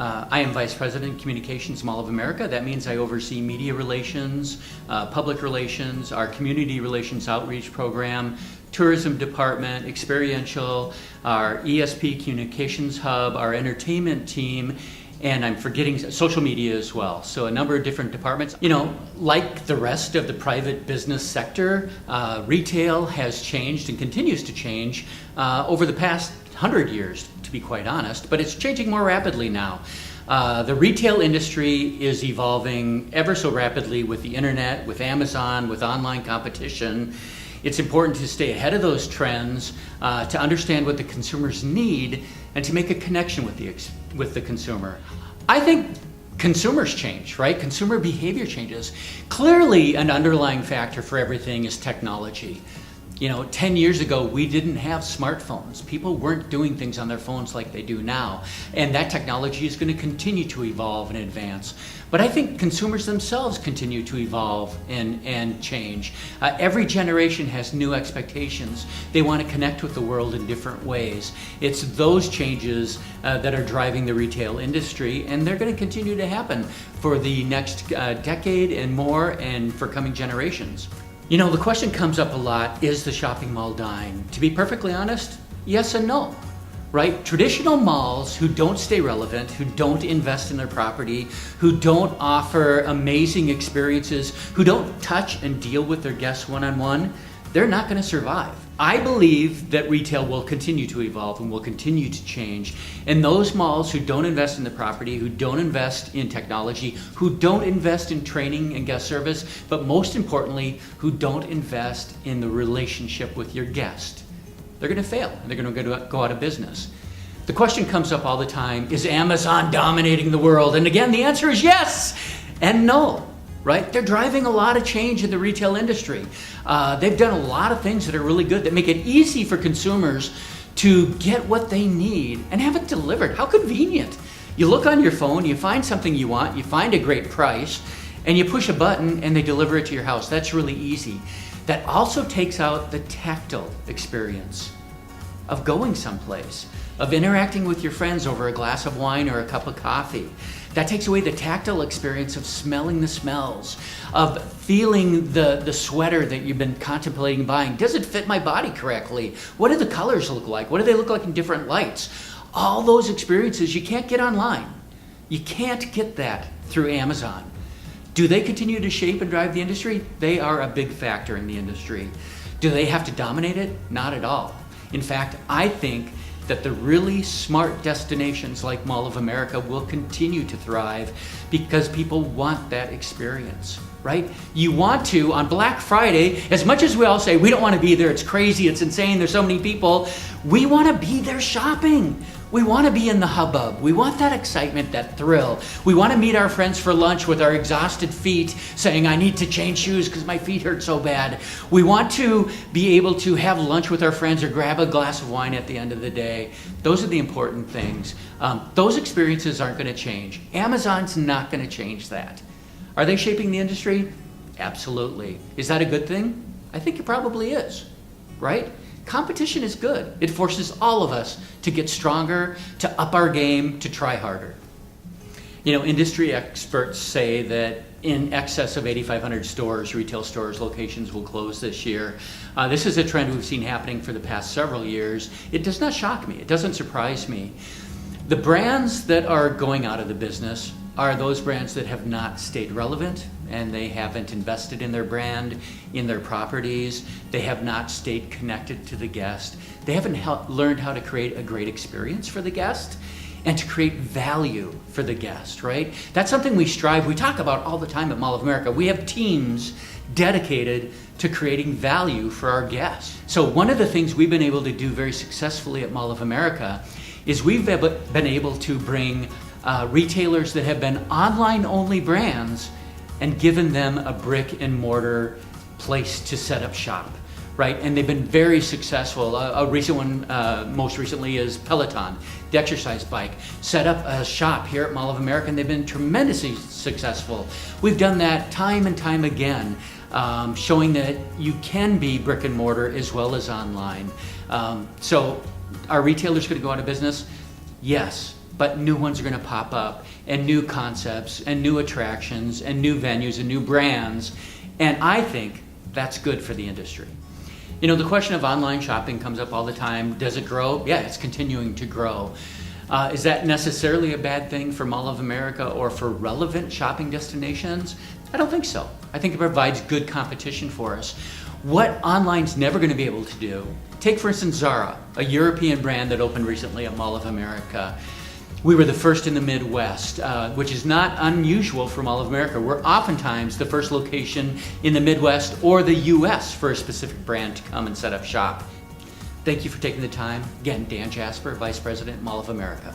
I am Vice President Communications Mall of America. That means I oversee media relations, public relations, our community relations outreach program, tourism department, experiential, our ESP communications hub, our entertainment team, and I'm forgetting social media as well. So a number of different departments. You know, like the rest of the private business sector, retail has changed and continues to change over the past 100 years, to be quite honest, but it's changing more rapidly now. The retail industry is evolving ever so rapidly with the internet, with Amazon, with online competition. It's important to stay ahead of those trends, to understand what the consumers need, and to make a connection with the consumer. I think consumers change, right? Consumer behavior changes. Clearly, an underlying factor for everything is technology. You know, 10 years ago, we didn't have smartphones. People weren't doing things on their phones like they do now. And that technology is going to continue to evolve and advance. But I think consumers themselves continue to evolve and change. Every generation has new expectations. They want to connect with the world in different ways. It's those changes that are driving the retail industry, and they're going to continue to happen for the next decade and more, and for coming generations. You know, the question comes up a lot, is the shopping mall dying? To be perfectly honest, yes and no, right? Traditional malls who don't stay relevant, who don't invest in their property, who don't offer amazing experiences, who don't touch and deal with their guests one-on-one, they're not going to survive. I believe that retail will continue to evolve and will continue to change. And those malls who don't invest in the property, who don't invest in technology, who don't invest in training and guest service, but most importantly, who don't invest in the relationship with your guest, they're going to fail and they're going to go out of business. The question comes up all the time, is Amazon dominating the world? And again, the answer is yes and no. Right? They're driving a lot of change in the retail industry. They've done a lot of things that are really good, that make it easy for consumers to get what they need and have it delivered. How convenient. You look on your phone, you find something you want, you find a great price, and you push a button and they deliver it to your house. That's really easy. That also takes out the tactile experience of going someplace, of interacting with your friends over a glass of wine or a cup of coffee. That takes away the tactile experience of smelling the smells, of feeling the sweater that you've been contemplating buying. Does it fit my body correctly? What do the colors look like? What do they look like in different lights? All those experiences you can't get online. You can't get that through Amazon. Do they continue to shape and drive the industry? They are a big factor in the industry. Do they have to dominate it? Not at all. In fact, I think that the really smart destinations like Mall of America will continue to thrive because people want that experience, right? You want to, on Black Friday, as much as we all say we don't want to be there, it's crazy, it's insane, there's so many people, we want to be there shopping. We want to be in the hubbub. We want that excitement, that thrill. We want to meet our friends for lunch with our exhausted feet saying, I need to change shoes because my feet hurt so bad. We want to be able to have lunch with our friends or grab a glass of wine at the end of the day. Those are the important things. Those experiences aren't going to change. Amazon's not going to change that. Are they shaping the industry? Absolutely. Is that a good thing? I think it probably is, right? Competition is good. It forces all of us to get stronger, to up our game, to try harder. You know, industry experts say that in excess of 8,500 stores, retail stores, locations will close this year. This is a trend we've seen happening for the past several years. It does not shock me. It doesn't surprise me. The brands that are going out of the business are those brands that have not stayed relevant, and they haven't invested in their brand, in their properties. They have not stayed connected to the guest. They haven't learned how to create a great experience for the guest and to create value for the guest, right? That's something we talk about all the time at Mall of America. We have teams dedicated to creating value for our guests. So one of the things we've been able to do very successfully at Mall of America is we've been able to bring retailers that have been online-only brands and given them a brick and mortar place to set up shop, right? And they've been very successful. A recent one, most recently, is Peloton, the exercise bike. Set up a shop here at Mall of America, and they've been tremendously successful. We've done that time and time again, showing that you can be brick and mortar as well as online. So are retailers going to go out of business? Yes. but new ones are going to pop up, and new concepts, and new attractions, and new venues, and new brands, and I think that's good for the industry. You know, the question of online shopping comes up all the time. Does it grow? Yeah, it's continuing to grow. Is that necessarily a bad thing for Mall of America or for relevant shopping destinations? I don't think so. I think it provides good competition for us. What online's never going to be able to do, take for instance Zara, a European brand that opened recently at Mall of America. We were the first in the Midwest, which is not unusual for Mall of America. We're oftentimes the first location in the Midwest or the US for a specific brand to come and set up shop. Thank you for taking the time. Again, Dan Jasper, Vice President, Mall of America.